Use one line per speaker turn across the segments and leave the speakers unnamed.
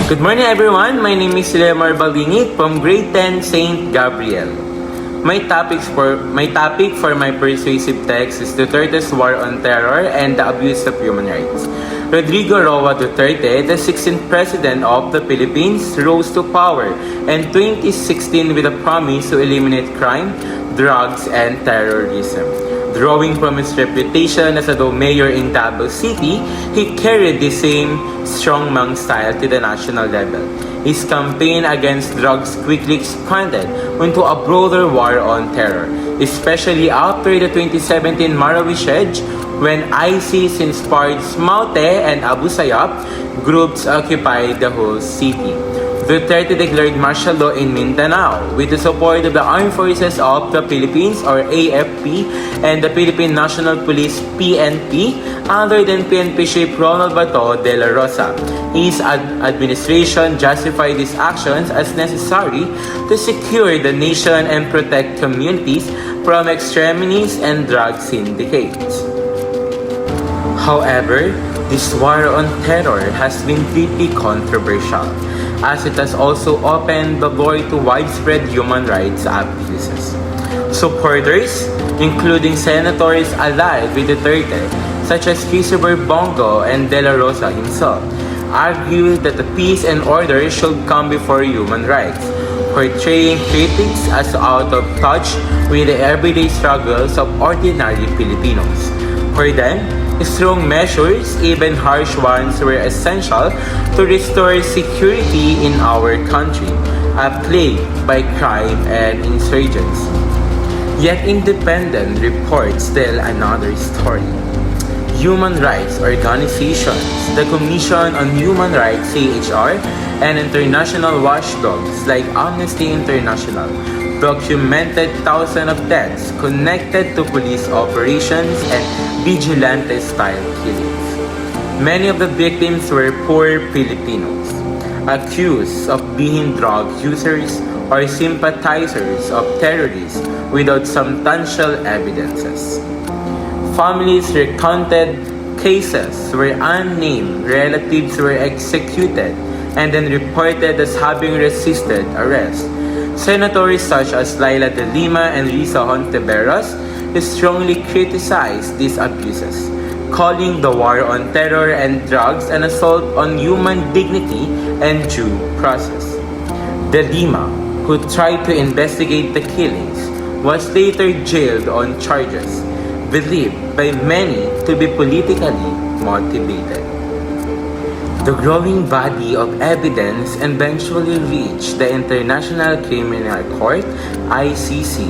Good morning everyone, my name is Liamar Balingit from grade 10 St. Gabriel. My topic for my persuasive text is Duterte's War on Terror and the Abuse of Human Rights. Rodrigo Roa Duterte, the 16th President of the Philippines, rose to power in 2016 with a promise to eliminate crime, drugs, and terrorism. Drawing from his reputation as a mayor in Davao City, he carried the same strongman style to the national level. His campaign against drugs quickly expanded into a broader war on terror, especially after the 2017 Marawi siege when ISIS-inspired Smaute and Abu Sayyaf groups occupied the whole city. Duterte declared martial law in Mindanao with the support of the Armed Forces of the Philippines or AFP and the Philippine National Police PNP under then PNP Chief Ronald Bato de la Rosa. His administration justified these actions as necessary to secure the nation and protect communities from extremists and drug syndicates. However, this war on terror has been deeply controversial, as it has also opened the door to widespread human rights abuses. Supporters, including senators allied with Duterte, such as Christopher Bongo and De La Rosa himself, argue that the peace and order should come before human rights, portraying critics as out of touch with the everyday struggles of ordinary Filipinos. For them, strong measures, even harsh ones, were essential to restore security in our country, plagued by crime and insurgency. Yet independent reports tell another story. Human rights organizations, the Commission on Human Rights (CHR), and international watchdogs like Amnesty International documented thousands of deaths connected to police operations and vigilante-style killings. Many of the victims were poor Filipinos, accused of being drug users or sympathizers of terrorists without substantial evidences. Families recounted cases where unnamed relatives were executed and then reported as having resisted arrest. Senators such as Laila de Lima and Risa Hontiveros strongly criticized these abuses, calling the war on terror and drugs an assault on human dignity and due process. De Lima, who tried to investigate the killings, was later jailed on charges believed by many to be politically motivated. The growing body of evidence eventually reached the International Criminal Court (ICC).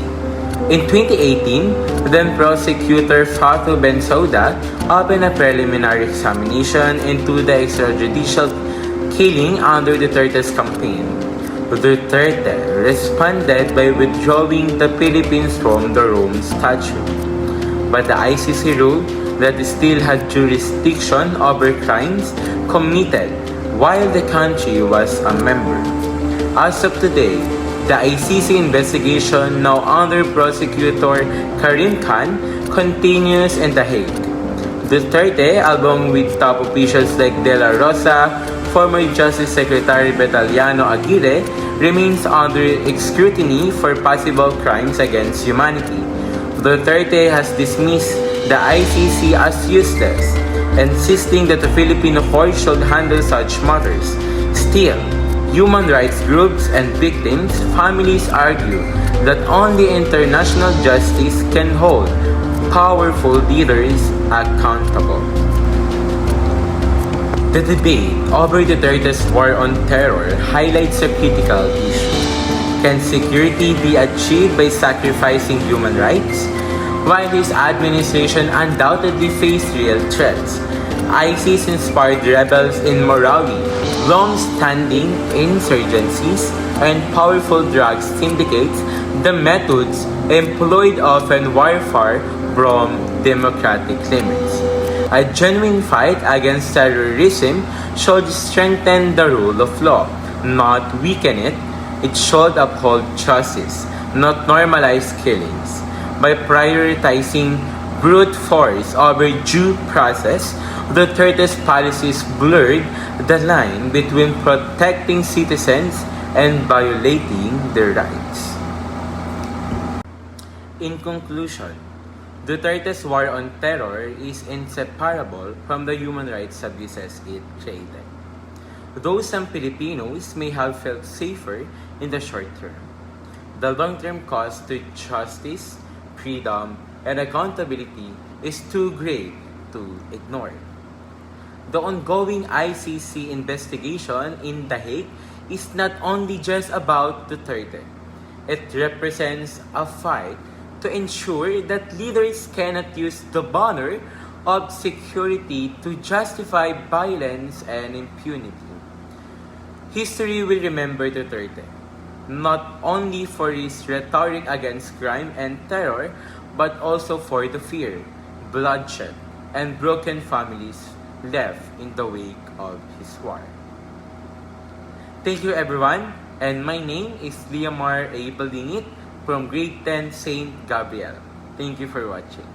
In 2018, then prosecutor Fatou Bensouda opened a preliminary examination into the extrajudicial killing under Duterte's campaign. Duterte responded by withdrawing the Philippines from the Rome Statute, but the ICC ruled that it still had jurisdiction over crimes committed while the country was a member. As of today, the ICC investigation, now under prosecutor Karim Khan, continues in The Hague. Duterte, along with top officials like De La Rosa, former Justice Secretary Betaliano Aguirre, remains under scrutiny for possible crimes against humanity. Duterte has dismissed the ICC as useless, insisting that the Filipino court should handle such matters. Still, human rights groups and victims' families argue that only international justice can hold powerful leaders accountable. The debate over Duterte's war on terror highlights a critical issue. Can security be achieved by sacrificing human rights? While his administration undoubtedly faced real threats, ISIS-inspired rebels in Marawi, long-standing insurgencies, and powerful drug syndicates, the methods employed often were far from democratic limits. A genuine fight against terrorism should strengthen the rule of law, not weaken it. It should uphold justice, not normalize killings. By prioritizing brute force over due process, Duterte's policies blurred the line between protecting citizens and violating their rights. In conclusion, Duterte's war on terror is inseparable from the human rights abuses it created. Though some Filipinos may have felt safer in the short term, the long-term cost to justice, freedom, and accountability is too great to ignore. The ongoing ICC investigation in The Hague is not only just about Duterte. It represents a fight to ensure that leaders cannot use the banner of security to justify violence and impunity. History will remember Duterte, not only for his rhetoric against crime and terror, but also for the fear, bloodshed, and broken families left in the wake of his war. Thank you everyone, and my name is Liamar Balingit from Grade 10 St. Gabriel. Thank you for watching.